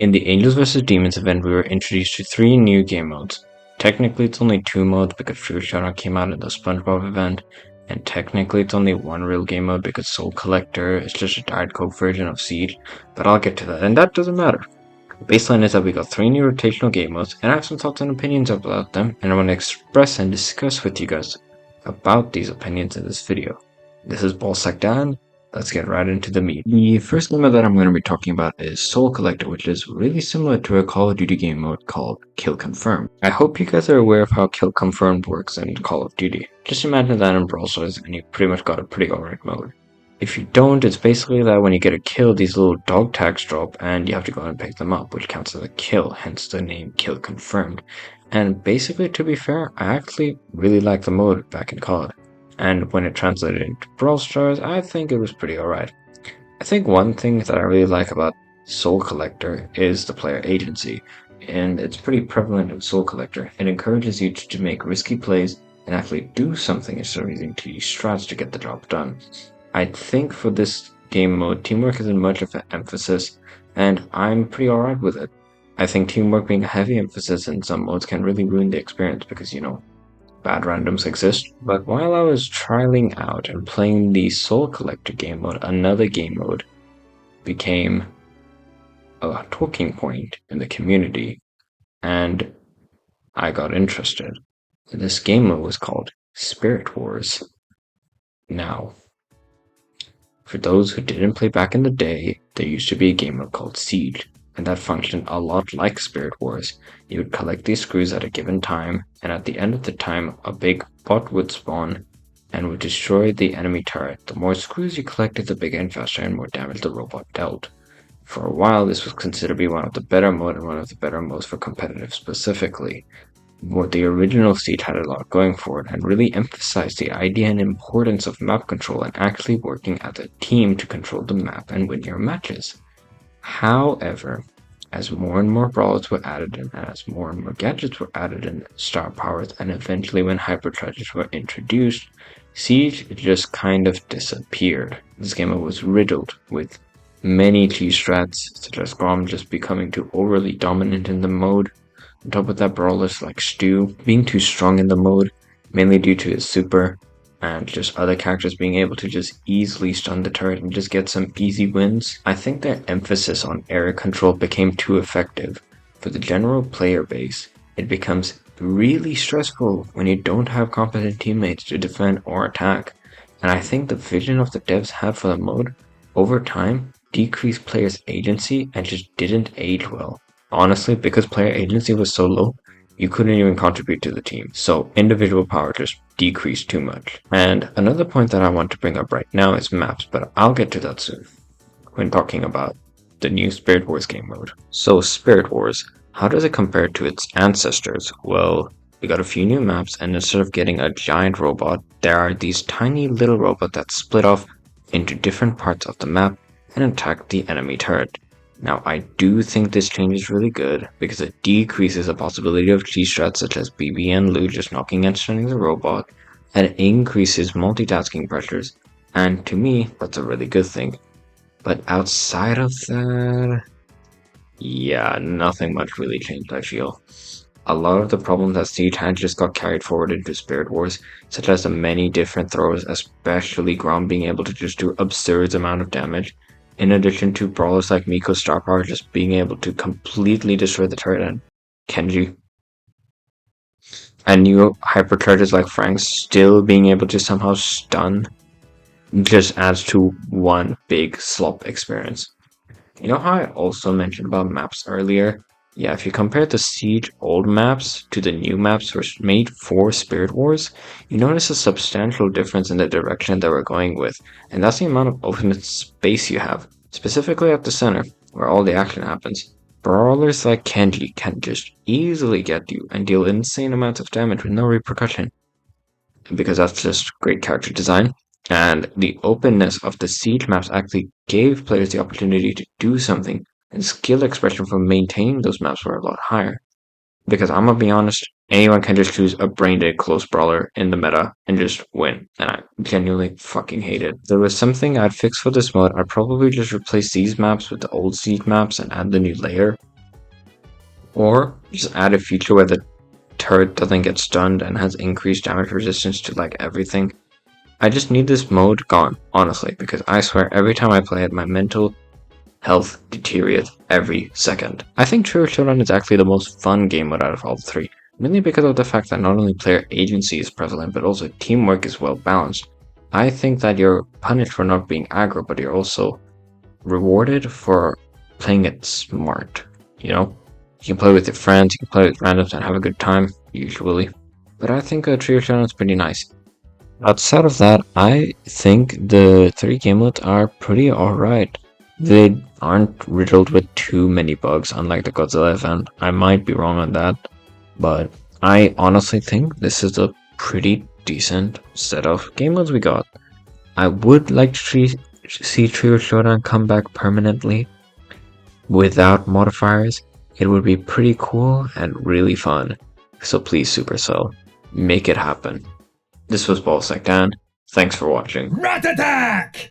In the Angels vs Demons event, we were introduced to 3 new game modes. Technically, it's only 2 modes because Fruit Showdown came out in the SpongeBob event, and technically, it's only 1 real game mode because Soul Collector is just a Diet Coke version of Siege, but I'll get to that, and that doesn't matter. The baseline is that we got 3 new rotational game modes, and I have some thoughts and opinions about them, and I want to express and discuss with you guys about these opinions in this video. This is brawlstars. Let's get right into the meat. The first game mode that I'm going to be talking about is Soul Collector, which is really similar to a Call of Duty game mode called Kill Confirmed. I hope you guys are aware of how Kill Confirmed works in Call of Duty. Just imagine that in Brawl Stars and you pretty much got a pretty alright mode. If you don't, it's basically that when you get a kill, these little dog tags drop and you have to go and pick them up, which counts as a kill, hence the name Kill Confirmed. And basically, to be fair, I actually really like the mode back in COD. And when it translated into Brawl Stars, I think it was pretty alright. I think one thing that I really like about Soul Collector is the player agency, and it's pretty prevalent in Soul Collector. It encourages you to make risky plays and actually do something instead of using TD strats to get the job done. I think for this game mode, teamwork isn't much of an emphasis, and I'm pretty alright with it. I think teamwork being a heavy emphasis in some modes can really ruin the experience because, bad randoms exist. But while I was trialing out and playing the Soul Collector game mode, another game mode became a talking point in the community, and I got interested. This game mode was called Spirit Wars. Now, for those who didn't play back in the day, there used to be a game mode called Siege, and that functioned a lot like Spirit Wars. You would collect these screws at a given time, and at the end of the time, a big bot would spawn and would destroy the enemy turret. The more screws you collected, the bigger and faster and more damage the robot dealt. For a while, this was considered to be one of the better modes and one of the better modes for competitive specifically. What the original Siege had a lot going for it and really emphasized the idea and importance of map control and actually working as a team to control the map and win your matches. However, as more and more brawlers were added in, and as more and more gadgets were added in, star powers, and eventually when hypercharges were introduced, Siege just kind of disappeared. This game was riddled with many cheese strats, such as Grom just becoming too overly dominant in the mode. On top of that, brawlers like Stu being too strong in the mode, mainly due to his super, and just other characters being able to just easily stun the turret and just get some easy wins. I think their emphasis on area control became too effective. For the general player base, it becomes really stressful when you don't have competent teammates to defend or attack. And I think the vision of the devs had for the mode, over time, decreased players' agency and just didn't age well. Honestly, because player agency was so low, you couldn't even contribute to the team, so individual power just decreased too much. And another point that I want to bring up right now is maps, but I'll get to that soon when talking about the new Spirit Wars game mode. So Spirit Wars, how does it compare to its ancestors? Well, we got a few new maps, and instead of getting a giant robot, there are these tiny little robots that split off into different parts of the map and attack the enemy turret. Now, I do think this change is really good because it decreases the possibility of cheese strats such as BB and Lou just knocking and stunning the robot, and it increases multitasking pressures, and to me, that's a really good thing. But outside of that, yeah, nothing much really changed, I feel. A lot of the problems that Siege had just got carried forward into Spirit Wars, such as the many different throws, especially Grom being able to just do absurd amount of damage, in addition to brawlers like Miko's star power just being able to completely destroy the turret and Kenji. And new hypercharges like Frank still being able to somehow stun just adds to one big slop experience. You know how I also mentioned about maps earlier? Yeah, if you compare the Siege old maps to the new maps made for Spirit Wars, you notice a substantial difference in the direction that we're going with, and that's the amount of open space you have, specifically at the center, where all the action happens. Brawlers like Kenji can just easily get you and deal insane amounts of damage with no repercussion, because that's just great character design. And the openness of the Siege maps actually gave players the opportunity to do something, and skill expression for maintaining those maps were a lot higher. Because I'm gonna be honest, anyone can just choose a brain dead close brawler in the meta and just win, and I genuinely fucking hate it. If there was something I'd fix for this mode, I'd probably just replace these maps with the old Siege maps and add the new layer, Or just add a feature where the turret doesn't get stunned and has increased damage resistance to like everything. I just need this mode gone, honestly, because I swear every time I play it, my mental health deteriorates every second. I think Trio Showdown is actually the most fun game mode out of all three, mainly because of the fact that not only player agency is prevalent, but also teamwork is well balanced. I think that you're punished for not being aggro, but you're also rewarded for playing it smart, you know? You can play with your friends, you can play with randoms and have a good time, usually. But I think Trio Showdown is pretty nice. Outside of that, I think the three gamelets are pretty alright. They aren't riddled with too many bugs, unlike the Godzilla event. I might be wrong on that, but I honestly think this is a pretty decent set of gamelets we got. I would like to see Trio Showdown come back permanently without modifiers. It would be pretty cool and really fun. So please, Supercell, make it happen. This was Ballsack Dan. Thanks for watching. Rat attack!